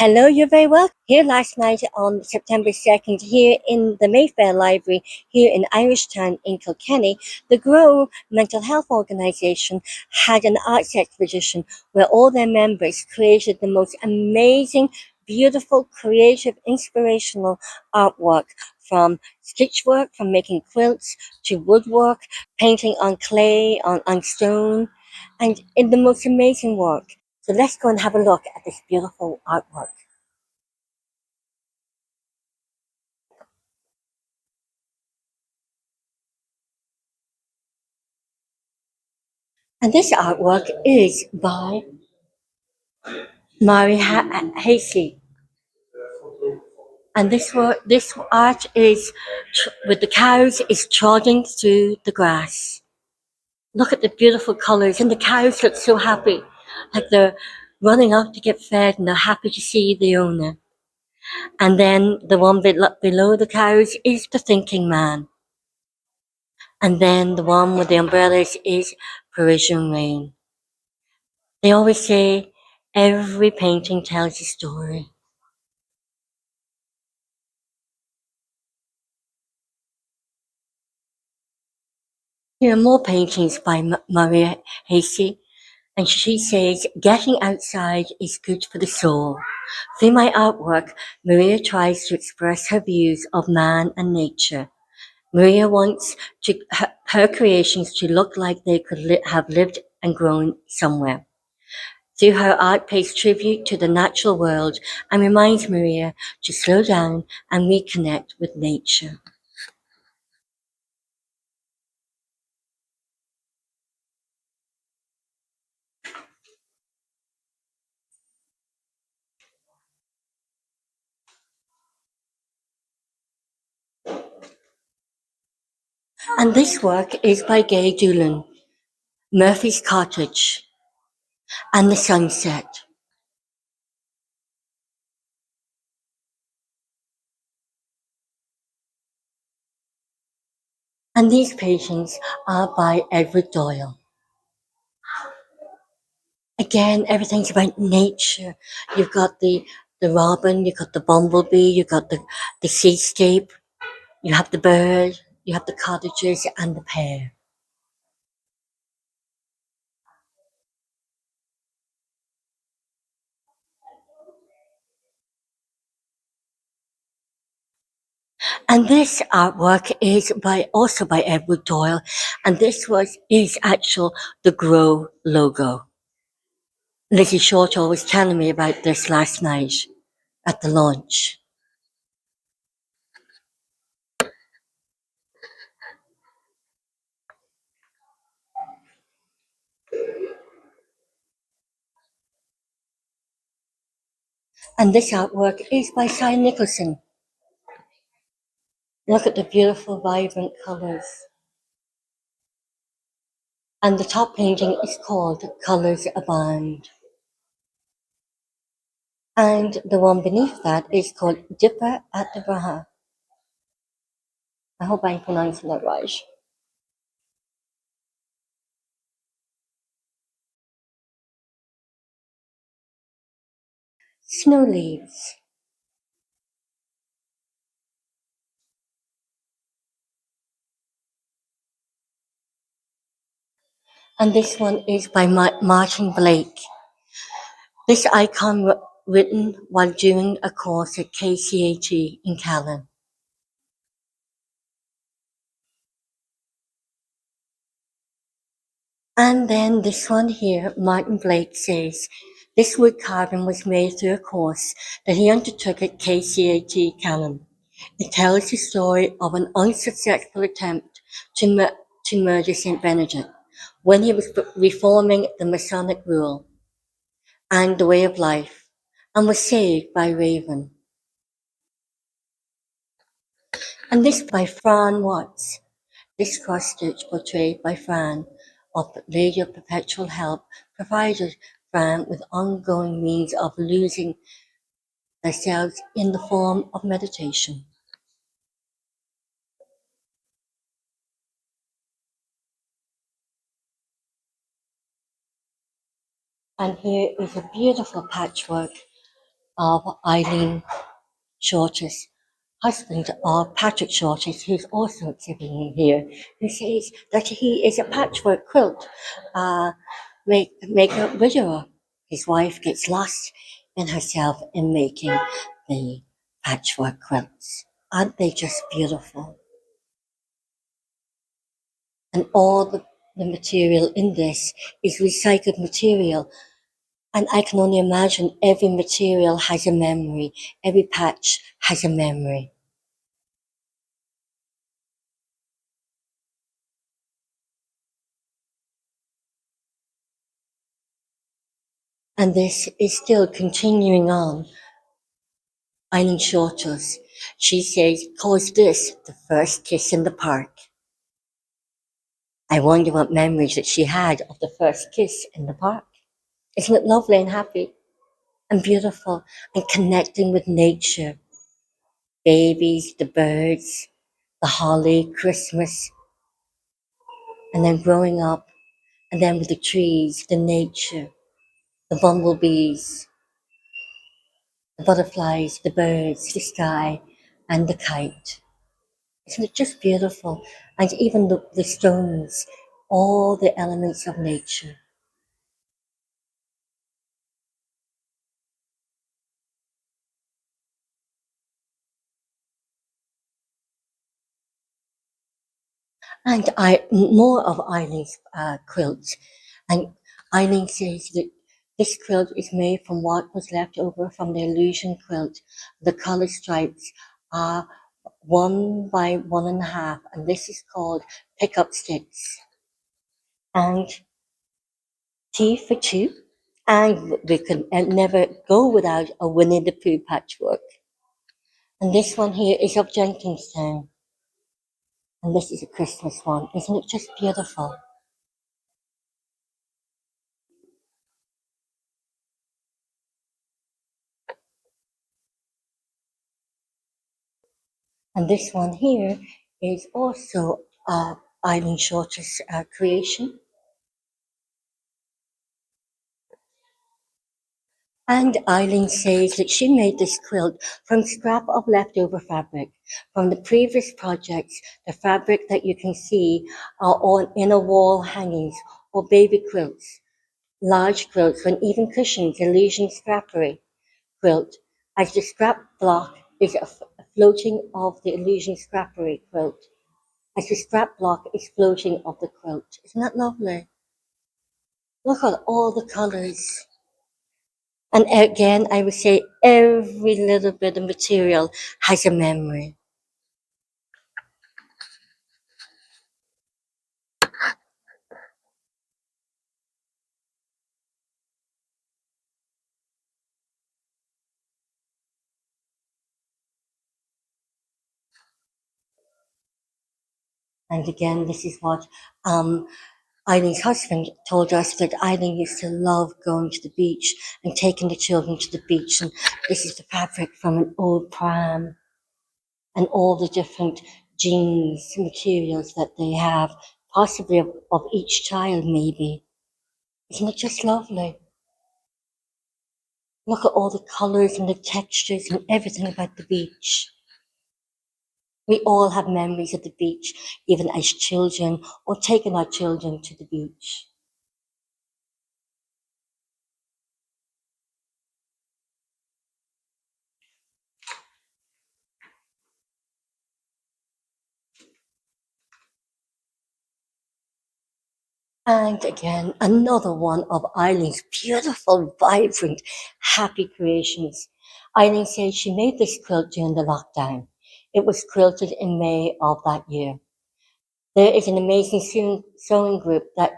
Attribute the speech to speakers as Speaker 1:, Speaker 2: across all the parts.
Speaker 1: Hello, you're very welcome. Here last night on September 2nd, here in the Mayfair Library, here in Irishtown in Kilkenny, the Grow mental health organisation had an arts exposition where all their members created the most amazing, beautiful, creative, inspirational artwork, from stitchwork, from making quilts to woodwork, painting on clay, on stone, and in the most amazing work. So let's go and have a look at this beautiful artwork. And this artwork is by Mary Harrington. And this art is with the cows is trotting through the grass. Look at the beautiful colors, and the cows look so happy, like they're running out to get fed, and they're happy to see the owner. And then the one below the cows is the thinking man. And then the one with the umbrellas is Parisian rain. They always say every painting tells a story. Here are more paintings by Maria Hasty, and she says, getting outside is good for the soul. Through my artwork, Maria tries to express her views of man and nature. Maria wants her creations to look like they could have lived and grown somewhere. Through her art pays tribute to the natural world and reminds Maria to slow down and reconnect with nature. And this work is by Gay Doolan, Murphy's Cottage and the Sunset. And these paintings are by Edward Doyle. Again, everything's about nature. You've got the robin, you've got the bumblebee, you've got the seascape, you have the bird, you have the cottages and the pear. And this artwork is also by Edward Doyle, and this is actual the Grow logo. Lizzie Shortall was telling me about this last night at the launch. And this artwork is by Cy Nicholson. Look at the beautiful, vibrant colours. And the top painting is called Colours Abound. And the one beneath that is called Dipper at the Braha. I hope I'm pronouncing that right. Snow leaves. And this one is by Martin Blake. This icon written while doing a course at KCAT in Callan. And then this one here, Martin Blake says, this wood carving was made through a course that he undertook at KCAT Callan. It tells the story of an unsuccessful attempt to murder St. Benedict when he was reforming the Masonic rule and the way of life, and was saved by Raven. And this by Fran Watts. This cross-stitch portrayed by Fran of Lady of Perpetual Help provided Fran with ongoing means of losing themselves in the form of meditation. And here is a beautiful patchwork of Eileen Shortall's husband, of Patrick Shortall, who's also exhibiting here, who says that he is a patchwork quilt maker widower. His wife gets lost in herself in making the patchwork quilts. Aren't they just beautiful? And all the material in this is recycled material. And I can only imagine every material has a memory. Every patch has a memory. And this is still continuing on. Eileen Shortall's. She says, calls this the first kiss in the park. I wonder what memories that she had of the first kiss in the park. Isn't it lovely and happy and beautiful and connecting with nature? Babies, the birds, the holly, Christmas, and then growing up, and then with the trees, the nature, the bumblebees, the butterflies, the birds, the sky, and the kite. Isn't it just beautiful? And even the stones, all the elements of nature. And more of Eileen's quilts. And Eileen says that this quilt is made from what was left over from the illusion quilt. The color stripes are 1 by 1.5, and this is called pickup sticks. And T for two. And we can never go without a Winnie the Pooh patchwork. And this one here is of Jenkinstown. And this is a Christmas one. Isn't it just beautiful? And this one here is also Eileen Shorter's creation. And Eileen says that she made this quilt from scrap of leftover fabric from the previous projects. The fabric that you can see are on inner wall hangings or baby quilts, large quilts, and even cushions, illusion scrappery quilt, as the scrap block is a floating of the illusion scrappery quilt, as the scrap block is floating of the quilt. Isn't that lovely? Look at all the colours. And again, I would say every little bit of material has a memory. And again, this is what Eileen's husband told us, that Eileen used to love going to the beach and taking the children to the beach. And this is the fabric from an old pram and all the different jeans materials that they have, possibly of each child, maybe. Isn't it just lovely? Look at all the colours and the textures and everything about the beach. We all have memories of the beach, even as children, or taking our children to the beach. And again, another one of Eileen's beautiful, vibrant, happy creations. Eileen says she made this quilt during the lockdown. It was quilted in May of that year. There is an amazing sewing group that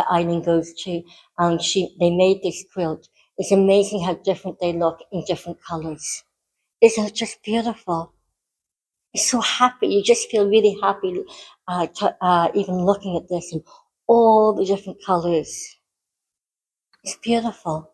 Speaker 1: Eileen goes to, and they made this quilt. It's amazing how different they look in different colours. Isn't it just beautiful? It's so happy. You just feel really happy even looking at this and all the different colours. It's beautiful.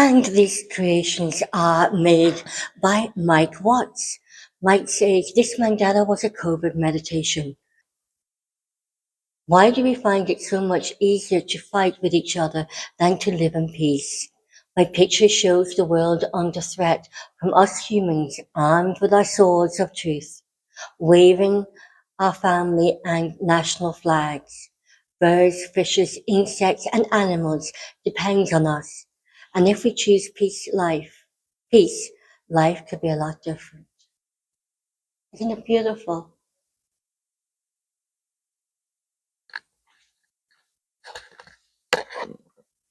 Speaker 1: And these creations are made by Mike Watts. Mike says this mandala was a COVID meditation. Why do we find it so much easier to fight with each other than to live in peace? My picture shows the world under threat from us humans armed with our swords of truth, waving our family and national flags. Birds, fishes, insects, and animals depend on us. And if we choose peace, life could be a lot different. Isn't it beautiful?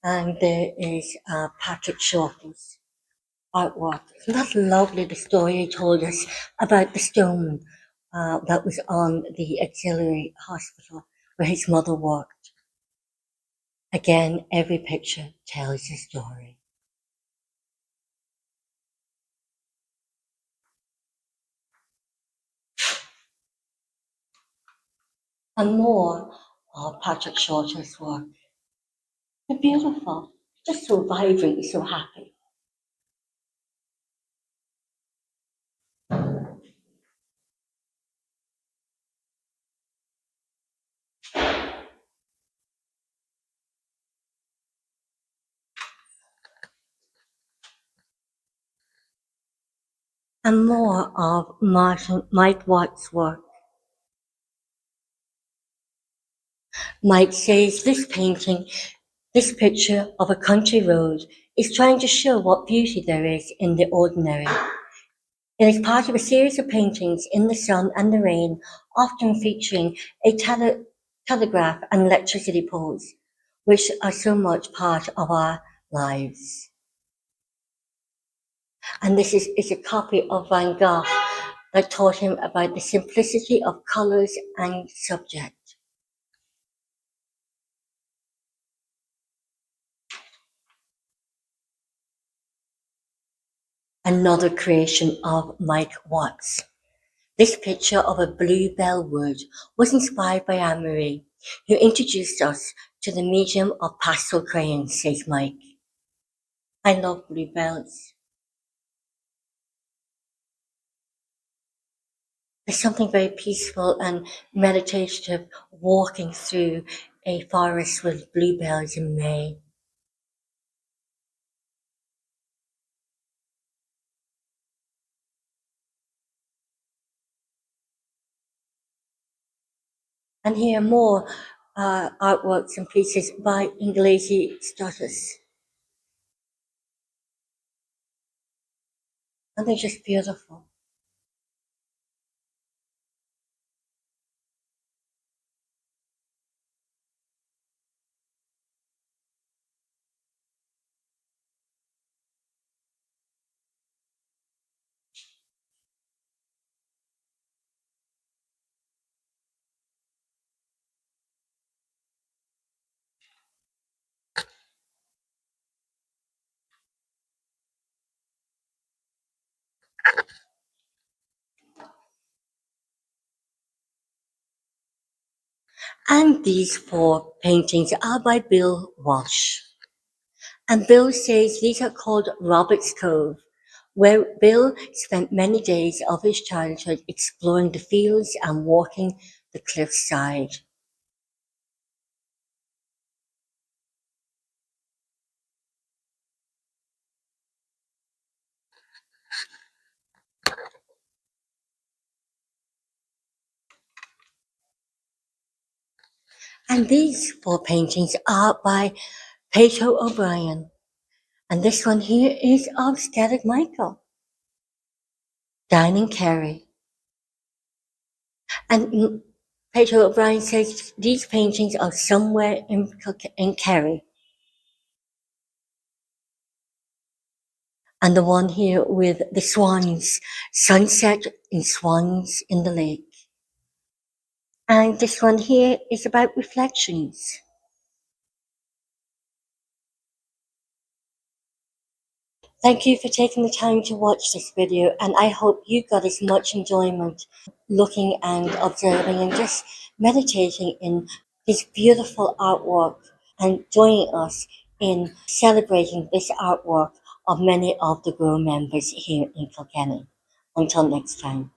Speaker 1: And there is Patrick Shortall's artwork. Isn't that lovely, the story he told us about the stone that was on the auxiliary hospital where his mother worked. Again, every picture tells a story. And more of Patrick Shortall's work. They're beautiful, just so vibrant, so happy. And more of Mike Watt's work. Mike says this picture of a country road is trying to show what beauty there is in the ordinary. It is part of a series of paintings in the sun and the rain, often featuring a telegraph and electricity poles, which are so much part of our lives. And this is a copy of Van Gogh that taught him about the simplicity of colours and subject. Another creation of Mike Watts. This picture of a bluebell wood was inspired by Anne-Marie, who introduced us to the medium of pastel crayons, says Mike. I love bluebells. There's something very peaceful and meditative walking through a forest with bluebells in May. And here are more artworks and pieces by Inglesi Stutters. And they're just beautiful. And these four paintings are by Bill Walsh. And Bill says these are called Robert's Cove, where Bill spent many days of his childhood exploring the fields and walking the cliffside. And these four paintings are by Pato O'Brien. And this one here is of Scattered Michael, down in Kerry. And Pato O'Brien says these paintings are somewhere in Kerry. And the one here with the swans, sunset in swans in the lake. And this one here is about reflections. Thank you for taking the time to watch this video, and I hope you got as much enjoyment looking and observing and just meditating in this beautiful artwork and joining us in celebrating this artwork of many of the Grow members here in Kilkenny. Until next time.